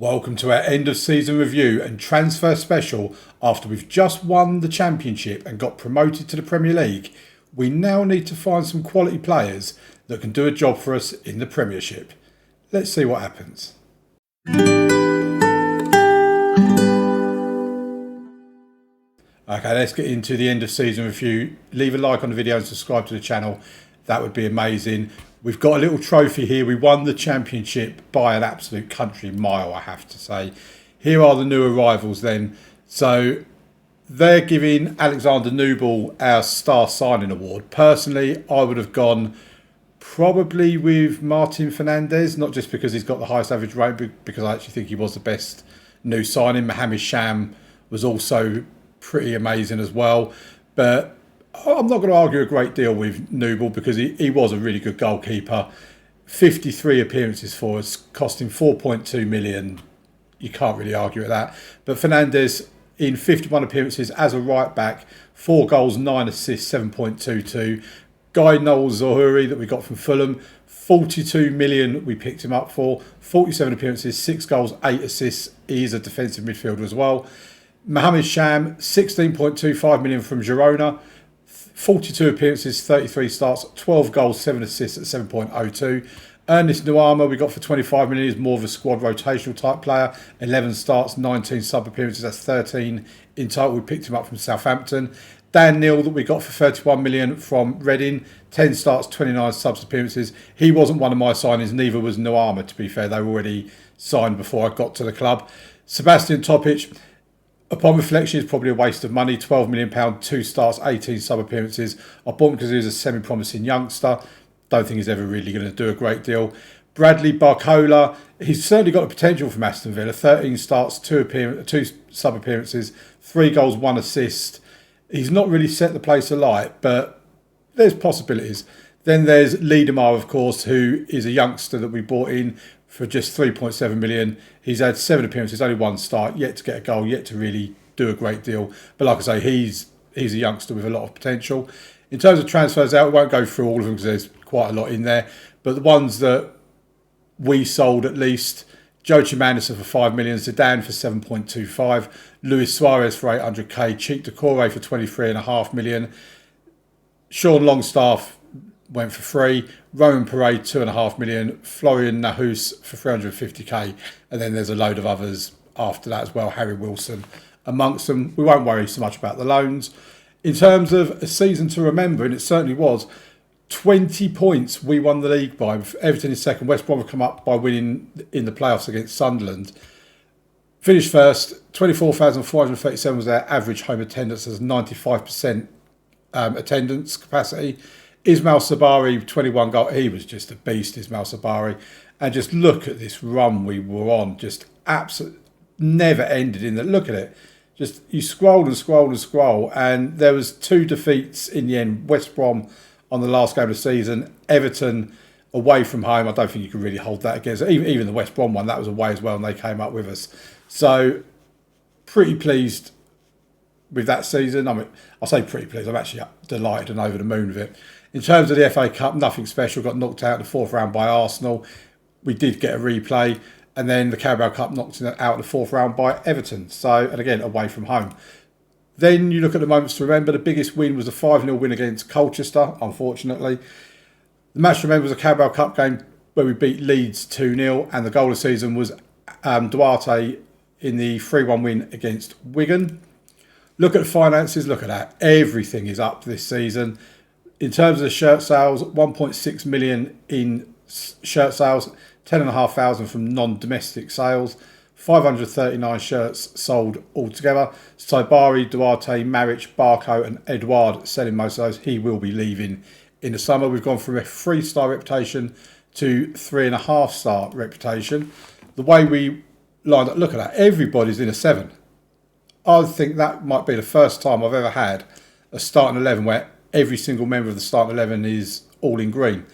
Welcome to our end of season review and transfer special. After we've just won the Championship and got promoted to the Premier League, we now need to find some quality players that can do a job for us in the Premiership. Let's see what happens. Okay, let's get into the end of season review. Leave a like on the video and subscribe to the channel. That would be amazing. We've got a little trophy here. We won the Championship by an absolute country mile, I have to say. Here are the new arrivals then. So they're giving Alexander Nubel our Star Signing Award. Personally, I would have gone probably with Martin Fernandez, not just because he's got the highest average rate, but because I actually think he was the best new signing. Mohamed Sham was also pretty amazing as well. But I'm not going to argue a great deal with Nubel because he was a really good goalkeeper. 53 appearances for us, costing 4.2 million. You can't really argue with that. But Fernandez, in 51 appearances as a right back, 4 goals, 9 assists, 7.22. Guy Knowles Zohuri that we got from Fulham, 42 million we picked him up for. 47 appearances, 6 goals, 8 assists. He's a defensive midfielder as well. Mohamed Sham, 16.25 million from Girona. 42 appearances, 33 starts, 12 goals, 7 assists at 7.02. Ernest Nuama we got for 25 million. He's more of a squad rotational type player. 11 starts, 19 sub appearances. That's 13 in total. We picked him up from Southampton. Dan Neal that we got for 31 million from Reading. 10 starts, 29 subs appearances. He wasn't one of my signings. Neither was Nuama, to be fair. They were already signed before I got to the club. Sebastian Topic, upon reflection, is probably a waste of money. £12 million, 2 starts, 18 sub appearances. I bought him because he was a semi-promising youngster. Don't think he's ever really going to do a great deal. Bradley Barcola, he's certainly got the potential from Aston Villa. 13 starts, 2 sub appearances, 3 goals, 1 assist. He's not really set the place alight, but there's possibilities. Then there's Liedemar, of course, who is a youngster that we bought in for just 3.7 million. He's had 7 appearances, only 1 start, yet to get a goal, yet to really do a great deal. But like I say, he's a youngster with a lot of potential. In terms of transfers out, we won't go through all of them because there's quite a lot in there. But the ones that we sold at least, JOURNEYMAN for 5 million, Zidane for 7.25, Luis Suarez for 800k, Cheek Decore for 23.5 million, Sean Longstaff went for free, Roman Parade 2.5 million, Florian Nahus for 350k, and then there's a load of others after that as well, Harry Wilson amongst them. We won't worry so much about the loans. In terms of a season to remember, and it certainly was, 20 points we won the league by. Everton in second. West Brom have come up by winning in the playoffs against Sunderland. Finished first. 24,437 was their average home attendance. There's 95% attendance capacity. Ismail Sabari, 21 goals. He was just a beast, Ismail Sabari. And just look at this run we were on. Just absolutely never ended in that. Look at it. Just you scroll and scroll and scroll. And there was 2 defeats in the end. West Brom on the last game of the season, Everton away from home. I don't think you can really hold that against. Even the West Brom one, that was away as well, and they came up with us. So, pretty pleased with that season. I mean, I say pretty pleased. I'm actually delighted and over the moon with it. In terms of the FA Cup, nothing special. Got knocked out in the 4th round by Arsenal. We did get a replay. And then the Carabao Cup knocked out in the 4th round by Everton. So, and again, away from home. Then you look at the moments to remember. The biggest win was a 5-0 win against Colchester, unfortunately. The match to remember was a Carabao Cup game where we beat Leeds 2-0. And the goal of the season was Duarte in the 3-1 win against Wigan. Look at the finances. Look at that. Everything is up this season. In terms of the shirt sales, 1.6 million in shirt sales, 10,500 from non-domestic sales. 539 shirts sold altogether. Saibari, Duarte, Maric, Barco and Edouard selling most of those. He will be leaving in the summer. We've gone from a 3-star reputation to 3.5-star reputation. The way we lined up, look at that. Everybody's in a 7. I think that might be the first time I've ever had a starting 11 where every single member of the starting 11 is all in green.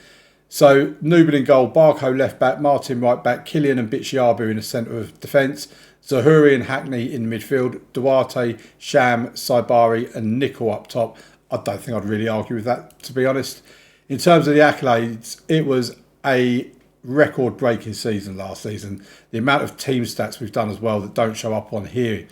So, Nubel in goal, Barco left back, Martin right back, Killian and Bichiabu in the centre of defence, Zohuri and Hackney in midfield, Duarte, Sham, Saibari and Nickel up top. I don't think I'd really argue with that, to be honest. In terms of the accolades, it was a record-breaking season last season. The amount of team stats we've done as well that don't show up on here.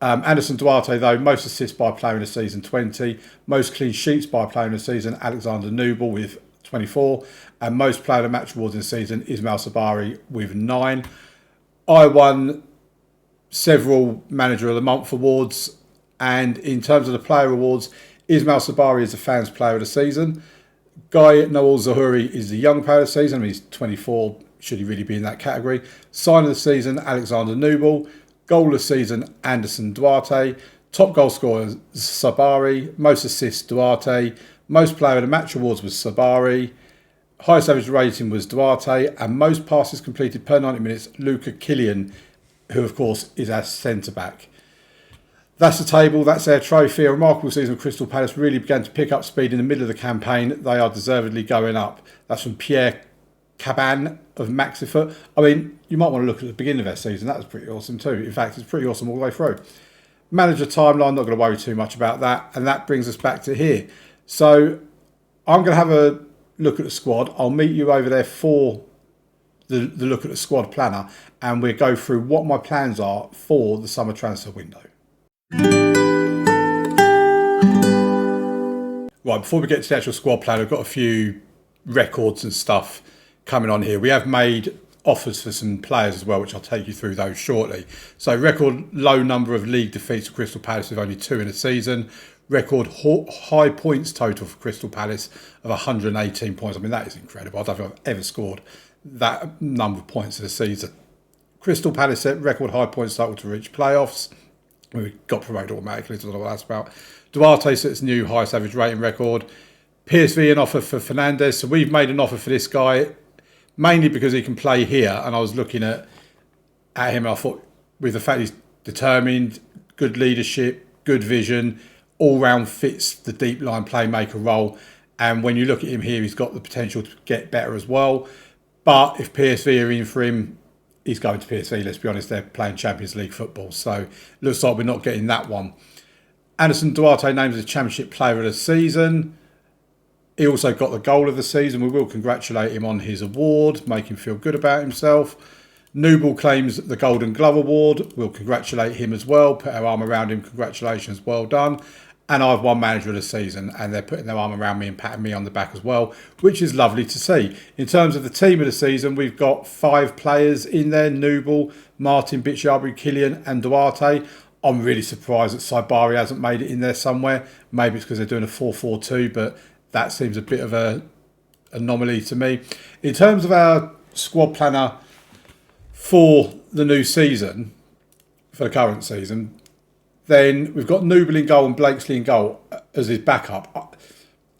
Anderson Duarte, though, most assists by a player in the season, 20. Most clean sheets by a player in the season, Alexander Nubel with 24. And most player of the match awards in the season, Ismail Sabari with 9. I won several Manager of the Month awards. And in terms of the player awards, Ismail Sabari is the fans' player of the season. Guy Noel Zahuri is the young player of the season. He's 24. Should he really be in that category? Sign of the season, Alexander Nubel. Goal of the season, Anderson Duarte. Top goal scorer, Sabari. Most assists, Duarte. Most player of the match awards was Sabari. Highest average rating was Duarte. And most passes completed per 90 minutes, Luca Killian, who of course is our centre-back. That's the table, that's their trophy. A remarkable season of Crystal Palace really began to pick up speed in the middle of the campaign. They are deservedly going up. That's from Pierre Caban of Maxifoot. I mean, you might want to look at the beginning of their season. That was pretty awesome too. In fact, it's pretty awesome all the way through. Manager timeline, not going to worry too much about that. And that brings us back to here. So I'm going to have a look at the squad. I'll meet you over there for the look at the squad planner. And we'll go through what my plans are for the summer transfer window. Right, before we get to the actual squad plan, I've got a few records and stuff coming on here. We have made offers for some players as well, which I'll take you through those shortly. So record low number of league defeats for Crystal Palace with only 2 in a season. Record high points total for Crystal Palace of 118 points. I mean, that is incredible. I don't think I've ever scored that number of points in a season. Crystal Palace set record high points total to reach playoffs. We got promoted automatically, so I don't know what that's about. Duarte sets new highest average rating record. PSV an offer for Fernandez. So we've made an offer for this guy, mainly because he can play here. And I was looking at him and I thought, with the fact he's determined, good leadership, good vision, all round fits the deep line playmaker role. And when you look at him here, he's got the potential to get better as well. But if PSV are in for him, he's going to PSV, let's be honest, they're playing Champions League football. So looks like we're not getting that one. Anderson Duarte named as the Championship Player of the Season. He also got the goal of the season. We will congratulate him on his award, make him feel good about himself. Nubel claims the Golden Glove Award. We'll congratulate him as well, put our arm around him. Congratulations, well done. And I've won Manager of the Season, and they're putting their arm around me and patting me on the back as well, which is lovely to see. In terms of the team of the season, we've got 5 players in there: Nubel, Martin, Bichabri, Killian and Duarte. I'm really surprised that Saibari hasn't made it in there somewhere. Maybe it's because they're doing a 4-4-2, but that seems a bit of an anomaly to me. In terms of our squad planner for the new season, for the current season, then we've got Nubel in goal and Blakesley in goal as his backup.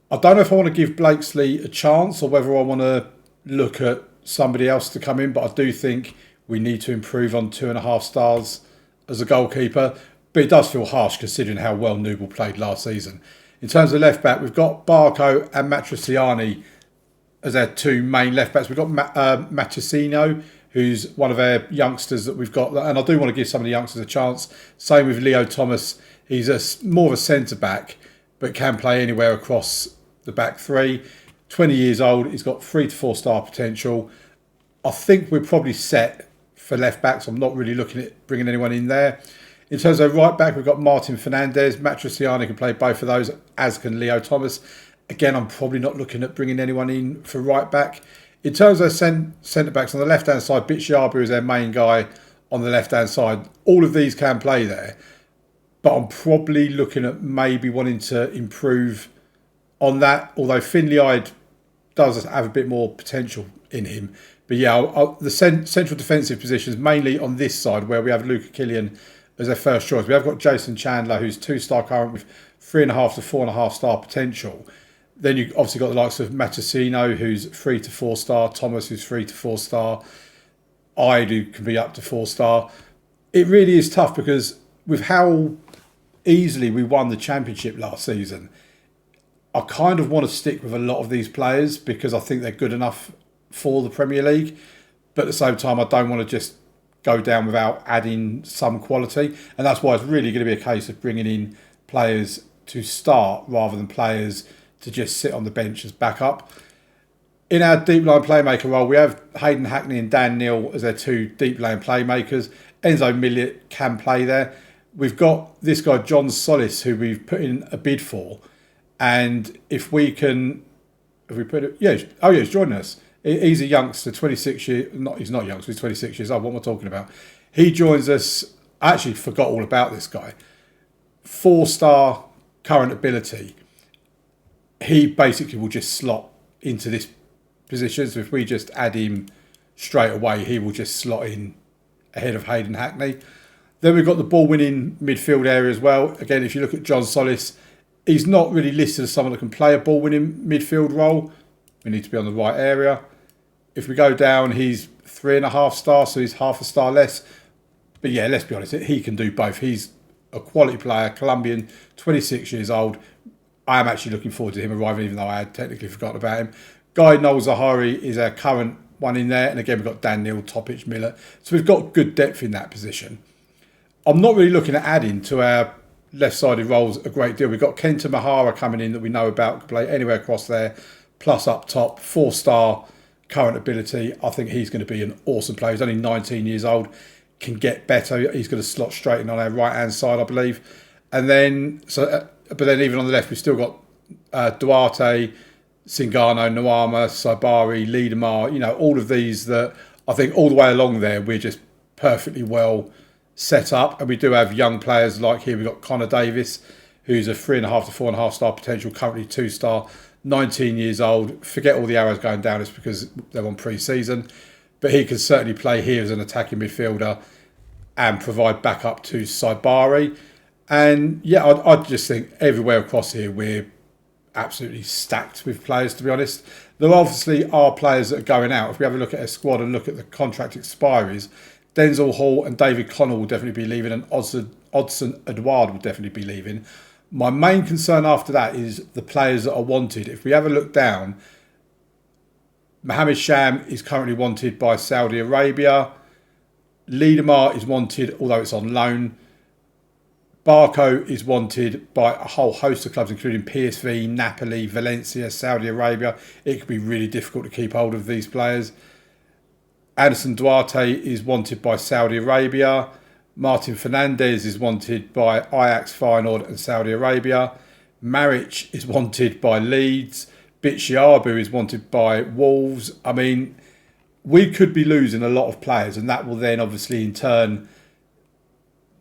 I don't know if I want to give Blakesley a chance or whether I want to look at somebody else to come in, but I do think we need to improve on 2.5 stars as a goalkeeper. But it does feel harsh considering how well Nubel played last season. In terms of left back, we've got Barco and Matriciani as our 2 main left backs. We've got Matricino, who's one of our youngsters that we've got, and I do want to give some of the youngsters a chance. Same with Leo Thomas. He's more of a centre back, but can play anywhere across the back 3. 20 years old. He's got 3 to 4 star potential. I think we're probably set for left backs. I'm not really looking at bringing anyone in there. In terms of right back, we've got Martin Fernandez. Matriciani can play both of those, as can Leo Thomas. Again, I'm probably not looking at bringing anyone in for right back. In terms of centre backs, on the left hand side, Bichabri is their main guy on the left hand side. All of these can play there, but I'm probably looking at maybe wanting to improve on that. Although Finley does have a bit more potential in him. But yeah, the central defensive positions, mainly on this side where we have Luca Killian as their first choice. We have got Jason Chandler, who's 2-star current with 3.5 to 4.5 star potential. Then you've obviously got the likes of Matricino, who's 3 to 4 star, Thomas, who's 3 to 4 star, who can be up to 4 star. It really is tough because with how easily we won the championship last season, I kind of want to stick with a lot of these players because I think they're good enough for the Premier League. But at the same time, I don't want to just go down without adding some quality. And that's why it's really going to be a case of bringing in players to start rather than players to just sit on the bench as backup. In our deep line playmaker role, we have Hayden Hackney and Dan Neal as our two deep line playmakers. Enzo Millett can play there. We've got this guy, John Solis, who we've put in a bid for. And if we put it, he's joining us. He's a youngster, 26 years, he's not a youngster, he's 26 years old. What am I talking about? He joins us. I actually forgot all about this guy. 4-star current ability. He basically will just slot into this position. So if we just add him straight away, he will just slot in ahead of Hayden Hackney. Then we've got the ball-winning midfield area as well. Again, if you look at John Solis, he's not really listed as someone that can play a ball-winning midfield role. We need to be on the right area. If we go down, he's 3.5 stars, so he's half a star less. But yeah, let's be honest, he can do both. He's a quality player, Colombian, 26 years old. I am actually looking forward to him arriving, even though I had technically forgotten about him. Guy Noel Zahari is our current one in there. And again, we've got Dan Neal, Topic, Miller. So we've got good depth in that position. I'm not really looking at adding to our left-sided roles a great deal. We've got Kenta Mahara coming in that we know about, can play anywhere across there, plus up top, 4-star current ability. I think he's going to be an awesome player. He's only 19 years old, can get better. He's going to slot straight in on our right-hand side, I believe. And then, but then even on the left, we've still got Duarte, Singano, Nwama, Saibari, Liedemar, all of these that I think all the way along there, we're just perfectly well set up. And we do have young players like here. We've got Connor Davis, who's a 3.5 to 4.5 star potential, currently 2-star, 19 years old. Forget all the arrows going down, it's because they're on pre-season. But he can certainly play here as an attacking midfielder and provide backup to Saibari. And yeah, I just think everywhere across here, we're absolutely stacked with players, to be honest. There obviously are players that are going out. If we have a look at our squad and look at the contract expiries, Denzel Hall and David Connell will definitely be leaving, and Odson Edouard will definitely be leaving. My main concern after that is the players that are wanted. If we have a look down, Mohamed Sham is currently wanted by Saudi Arabia. Liedemar is wanted, although it's on loan. Barco is wanted by a whole host of clubs, including PSV, Napoli, Valencia, Saudi Arabia. It could be really difficult to keep hold of these players. Anderson Duarte is wanted by Saudi Arabia. Martin Fernandez is wanted by Ajax, Feyenoord and Saudi Arabia. Maric is wanted by Leeds. Bitshiabu is wanted by Wolves. I mean, we could be losing a lot of players, and that will then obviously in turn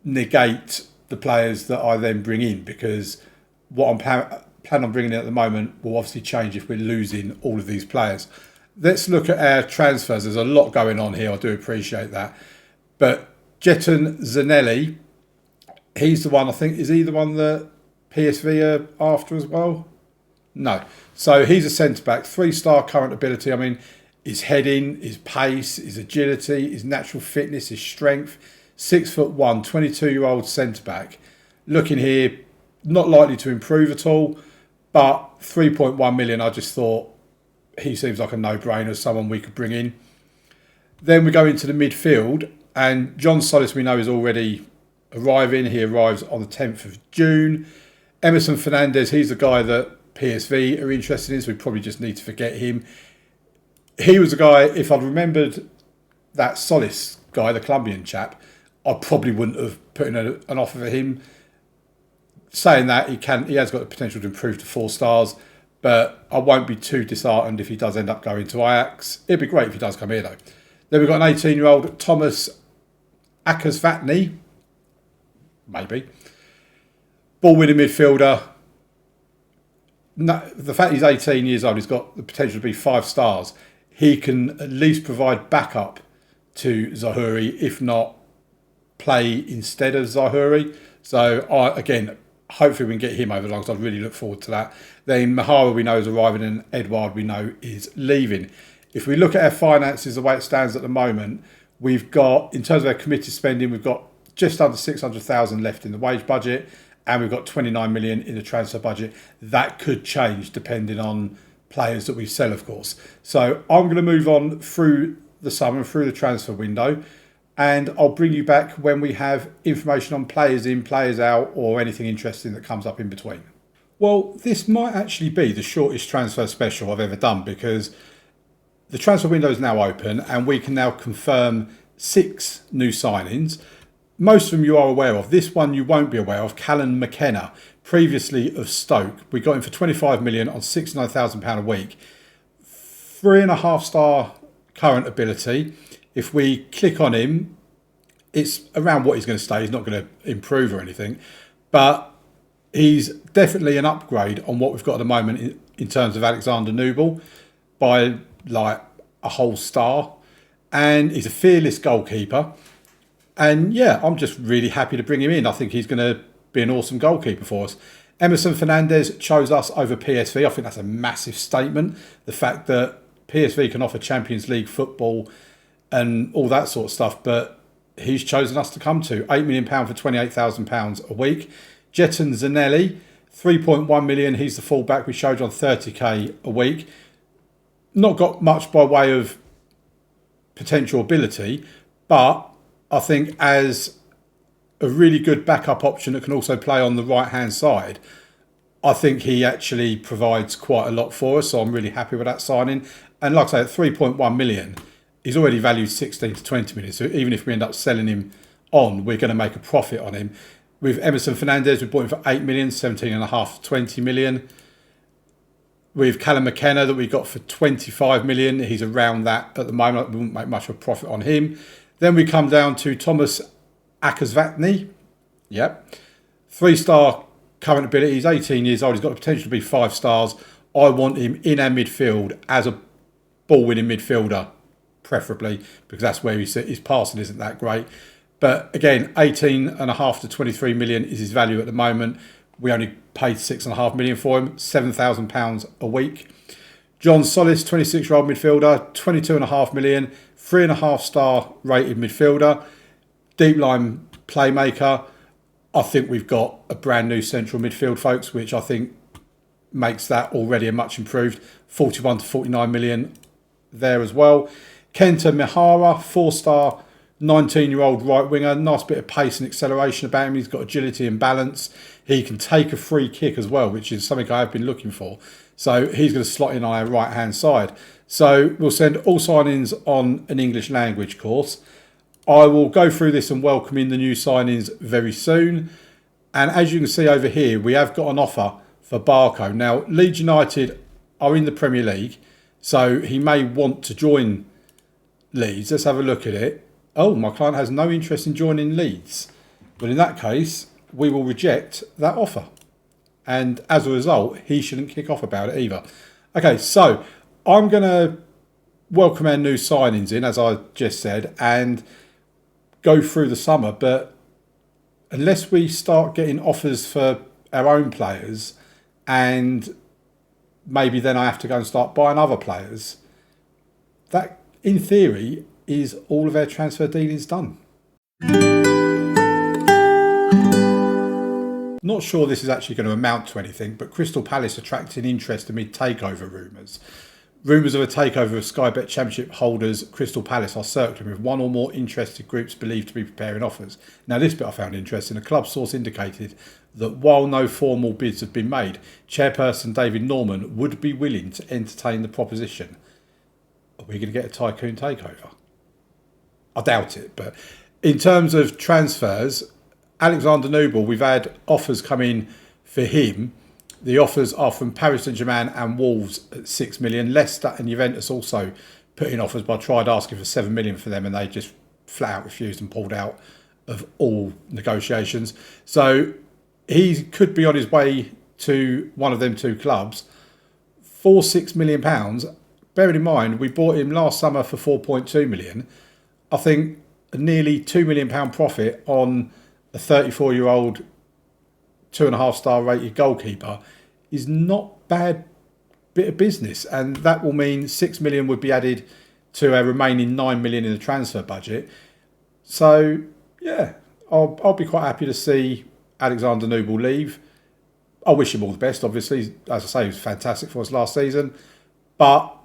negate the players that I then bring in, because what I'm planning on bringing in at the moment will obviously change if we're losing all of these players. Let's look at our transfers. There's a lot going on here. I do appreciate that. But Jeton Zanelli, he's the one, I think, is he the one that PSV are after as well? No. So he's a centre-back, 3-star current ability. I mean, his heading, his pace, his agility, his natural fitness, his strength. 6'1", 22-year-old centre-back. Looking here, not likely to improve at all, but 3.1 million, I just thought he seems like a no-brainer, someone we could bring in. Then we go into the midfield, and John Solis, we know, is already arriving. He arrives on the 10th of June. Emerson Fernandez, he's the guy that PSV are interested in, so we probably just need to forget him. He was a guy, if I'd remembered that Solis guy, the Colombian chap, I probably wouldn't have put in an offer for him. Saying that, he has got the potential to improve to 4 stars, but I won't be too disheartened if he does end up going to Ajax. It'd be great if he does come here though. Then we've got an 18-year-old Thomas Akasvatny, maybe. Ball-winning midfielder. No, the fact he's 18 years old, he's got the potential to be 5 stars. He can at least provide backup to Zahuri, if not play instead of Zahuri. So, again, hopefully we can get him over the line, because I really look forward to that. Then Mahara, we know, is arriving, and Edouard, we know, is leaving. If we look at our finances, the way it stands at the moment, we've got, in terms of our committed spending, we've got just under 600,000 left in the wage budget, and we've got 29 million in the transfer budget. That could change depending on players that we sell, of course. So I'm going to move on through the summer, through the transfer window, and I'll bring you back when we have information on players in, players out, or anything interesting that comes up in between. Well, this might actually be the shortest transfer special I've ever done, because the transfer window is now open and we can now confirm 6 new signings. Most of them you are aware of. This one you won't be aware of, Callum McKenna, previously of Stoke. We got him for 25 million on £69,000 a week. 3.5-star current ability. If we click on him, it's around what he's going to stay. He's not going to improve or anything, but he's definitely an upgrade on what we've got at the moment in terms of Alexander Nubel by like a whole star. And he's a fearless goalkeeper. And yeah, I'm just really happy to bring him in. I think he's going to be an awesome goalkeeper for us. Emerson Fernandez chose us over PSV. I think that's a massive statement. The fact that PSV can offer Champions League football and all that sort of stuff, but he's chosen us to come to. £8 million for £28,000 a week. Jetton Zanelli, 3.1 million. He's the fullback we showed you on 30k a week. Not got much by way of potential ability, but I think as a really good backup option that can also play on the right hand side, I think he actually provides quite a lot for us. So I'm really happy with that signing. And like I say, at 3.1 million, he's already valued 16 to 20 million. So even if we end up selling him on, we're going to make a profit on him. With Emerson Fernandez, we bought him for 8 million, 17.5 to 20 million. With Callum McKenna that we got for 25 million, he's around that at the moment. We wouldn't make much of a profit on him. Then we come down to Thomas Akasvatny. Yep. 3-star current ability. He's 18 years old. He's got the potential to be 5 stars. I want him in our midfield as a ball-winning midfielder, preferably, because that's where his passing isn't that great. But again, 18.5 to 23 million is his value at the moment. We only paid 6.5 million for him, £7,000 a week. John Solis, 26-year-old midfielder, 22.5 million, 3.5-star rated midfielder, deep line playmaker. I think we've got a brand new central midfield, folks, which I think makes that already a much improved 41 to 49 million there as well. Kenta Mihara, 4-star, 19-year-old right winger. Nice bit of pace and acceleration about him. He's got agility and balance. He can take a free kick as well, which is something I have been looking for. So he's going to slot in on our right-hand side. So we'll send all signings on an English language course. I will go through this and welcome in the new signings very soon. And as you can see over here, we have got an offer for Barco. Now, Leeds United are in the Premier League, so he may want to join Leeds. Let's have a look at it. Oh, my client has no interest in joining Leeds. But in that case, we will reject that offer. And as a result, he shouldn't kick off about it either. Okay, so I'm going to welcome our new signings in, as I just said, and go through the summer. But unless we start getting offers for our own players, and maybe then I have to go and start buying other players, that, in theory, is all of our transfer dealings done. Not sure this is actually going to amount to anything, but Crystal Palace attracting interest amid takeover rumours. Rumours of a takeover of Sky Bet Championship holders Crystal Palace are circling, with one or more interested groups believed to be preparing offers. Now, this bit I found interesting. A club source indicated that while no formal bids have been made, chairperson David Norman would be willing to entertain the proposition. Are we going to get a tycoon takeover? I doubt it, but in terms of transfers, Alexander Nubel, we've had offers come in for him. The offers are from Paris Saint-Germain and Wolves at 6 million. Leicester and Juventus also put in offers, but I tried asking for 7 million for them and they just flat out refused and pulled out of all negotiations. So he could be on his way to one of them two clubs for £6 million. Bearing in mind, we bought him last summer for 4.2 million. I think a nearly £2 million profit on a 34-year-old 2.5-star rated goalkeeper is not bad bit of business, and that will mean 6 million would be added to our remaining 9 million in the transfer budget. So yeah, I'll be quite happy to see Alexander Nubel leave. I wish him all the best, obviously. As I say, he was fantastic for us last season, but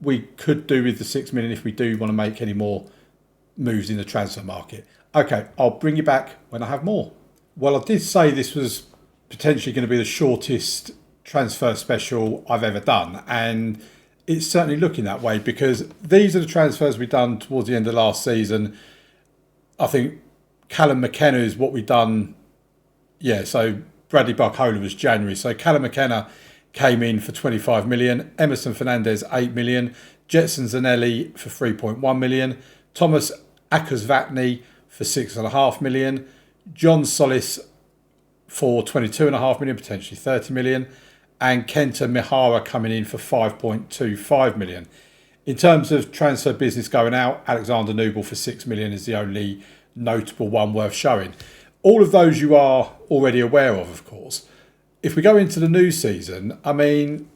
we could do with the 6 million if we do want to make any more moves in the transfer market. Okay, I'll bring you back when I have more. Well, I did say this was potentially going to be the shortest transfer special I've ever done, and it's certainly looking that way, because these are the transfers we've done towards the end of last season. I think Callum McKenna is what we've done. Yeah, so Bradley Barcola was January. So Callum McKenna came in for 25 million. Emerson Fernandez, 8 million. Jetson Zanelli for 3.1 million. Thomas Akers-Vatney for 6.5 million. John Solis for 22.5 million, potentially 30 million. And Kenta Mihara coming in for 5.25 million. In terms of transfer business going out, Alexander Nubel for 6 million is the only notable one worth showing. All of those you are already aware of course. If we go into the new season, I mean,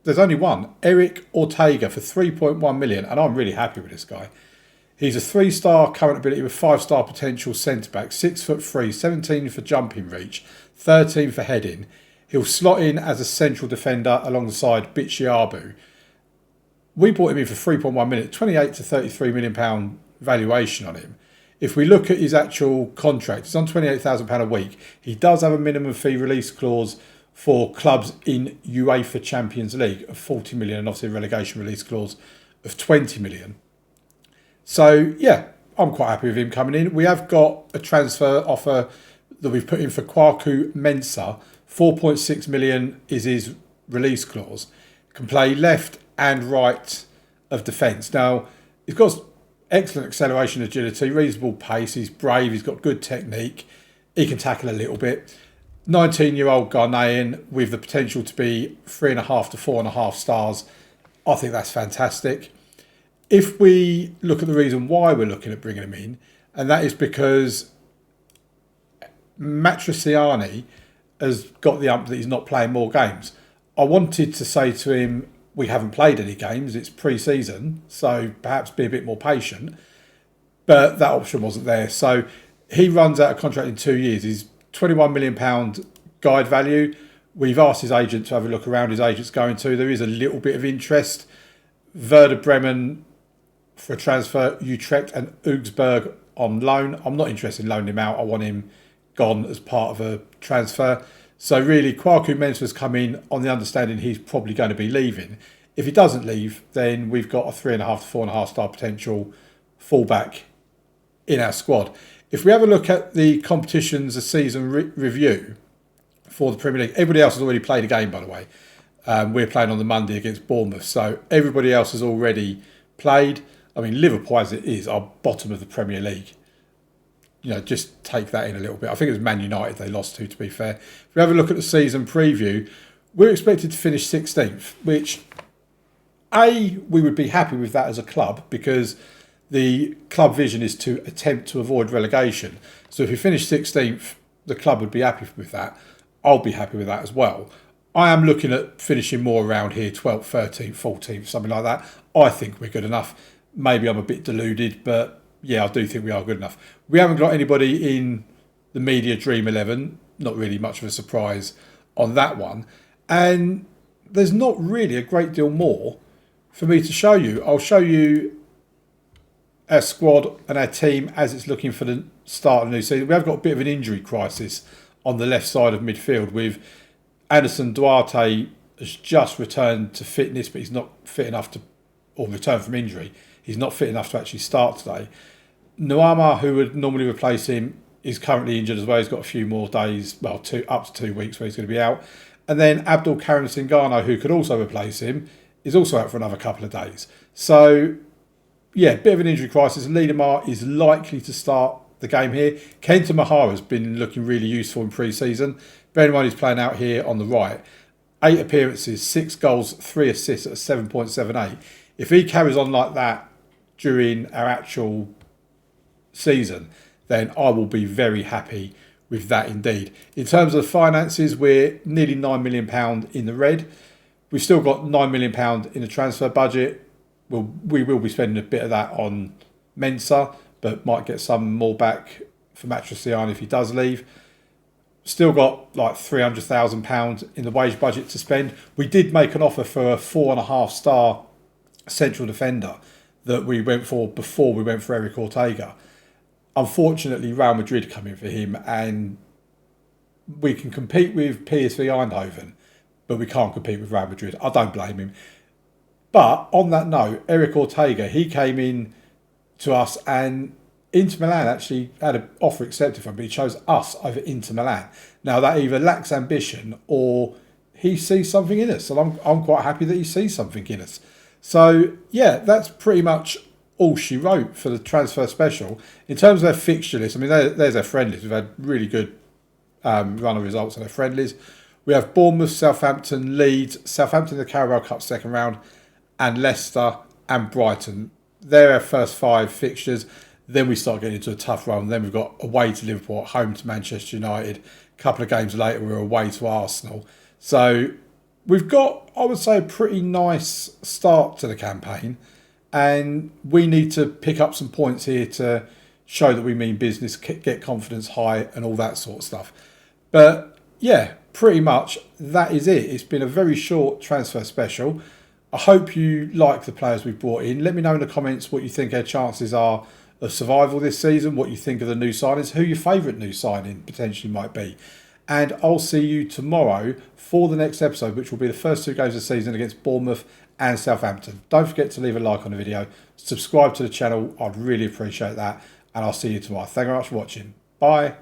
there's only one, Eric Ortega for 3.1 million, and I'm really happy with this guy. He's a 3-star current ability with 5-star potential centre-back, 6'3", 17 for jumping reach, 13 for heading. He'll slot in as a central defender alongside Bichiabu. We bought him in for 3.1 million, 28 to 33 million pound valuation on him. If we look at his actual contract, he's on £28,000 a week. He does have a minimum fee release clause for clubs in UEFA Champions League of 40 million and obviously a relegation release clause of 20 million. So, yeah, I'm quite happy with him coming in. We have got a transfer offer that we've put in for Kwaku Mensah. 4.6 million is his release clause. Can play left and right of defence. Now, he's got excellent acceleration, agility, reasonable pace. He's brave. He's got good technique. He can tackle a little bit. 19-year-old Ghanaian with the potential to be 3.5 to 4.5 stars. I think that's fantastic. If we look at the reason why we're looking at bringing him in, and that is because Matriciani has got the ump that he's not playing more games. I wanted to say to him, we haven't played any games, it's pre-season, so perhaps be a bit more patient. But that option wasn't there. So he runs out of contract in 2 years. He's £21 million guide value. We've asked his agent to have a look around. His agent's going to. There is a little bit of interest. Werder Bremen for a transfer, Utrecht and Augsburg on loan. I'm not interested in loaning him out. I want him gone as part of a transfer. So really, Kwaku Mensah's come in on the understanding he's probably going to be leaving. If he doesn't leave, then we've got a 3.5 to 4.5 star potential fullback in our squad. If we have a look at the competitions, the season review for the Premier League, everybody else has already played a game, by the way. We're playing on the Monday against Bournemouth, so everybody else has already played. I mean, Liverpool, as it is, are bottom of the Premier League. You know, just take that in a little bit. I think it was Man United they lost to be fair. If we have a look at the season preview, we're expected to finish 16th, which, we would be happy with that as a club because the club vision is to attempt to avoid relegation. So if we finish 16th, the club would be happy with that. I'll be happy with that as well. I am looking at finishing more around here, 12th, 13th, 14th, something like that. I think we're good enough. Maybe I'm a bit deluded, but yeah, I do think we are good enough. We haven't got anybody in the media Dream 11. Not really much of a surprise on that one. And there's not really a great deal more for me to show you. I'll show you our squad and our team as it's looking for the start of the new season. We have got a bit of an injury crisis on the left side of midfield with Anderson Duarte has just returned to fitness, but he's not fit enough to, or returned from injury. He's not fit enough to actually start today. Nuama, who would normally replace him, is currently injured as well. He's got a few more days, well, up to 2 weeks where he's going to be out. And then Abdul Karim Singano, who could also replace him, is also out for another couple of days. So, yeah, bit of an injury crisis. Liedemar is likely to start the game here. Kenta Mihara has been looking really useful in pre-season. Bear in mind he's playing out here on the right. 8 appearances, 6 goals, 3 assists at a 7.78. If he carries on like that during our actual season, then I will be very happy with that indeed. In terms of finances, we're nearly £9 million in the red. We've still got £9 million in the transfer budget. We will be spending a bit of that on Mensah, but might get some more back for Matriciani if he does leave. Still got like £300,000 in the wage budget to spend. We did make an offer for a 4.5 star central defender that we went for before we went for Eric Ortega. Unfortunately, Real Madrid come in for him, and we can compete with PSV Eindhoven, but we can't compete with Real Madrid. I don't blame him. But on that note, Eric Ortega, he came in to us, and Inter Milan actually had an offer accepted from him, but he chose us over Inter Milan. Now, that either lacks ambition or he sees something in us, and I'm quite happy that he sees something in us. So, yeah, that's pretty much all she wrote for the transfer special. In terms of their fixture list, I mean, there's their friendlies. We've had really good run of results on their friendlies. We have Bournemouth, Southampton, Leeds, Southampton in the Carabao Cup second round, and Leicester and Brighton. They're our first 5 fixtures. Then we start getting into a tough run. Then we've got away to Liverpool, home to Manchester United. A couple of games later, we're away to Arsenal. So we've got, I would say, a pretty nice start to the campaign. And we need to pick up some points here to show that we mean business, get confidence high and all that sort of stuff. But yeah, pretty much that is it. It's been a very short transfer special. I hope you like the players we've brought in. Let me know in the comments what you think our chances are of survival this season, what you think of the new signings, who your favourite new signing potentially might be. And I'll see you tomorrow for the next episode, which will be the first 2 games of the season against Bournemouth and Southampton. Don't forget to leave a like on the video, subscribe to the channel, I'd really appreciate that, and I'll see you tomorrow. Thank you very much for watching. Bye.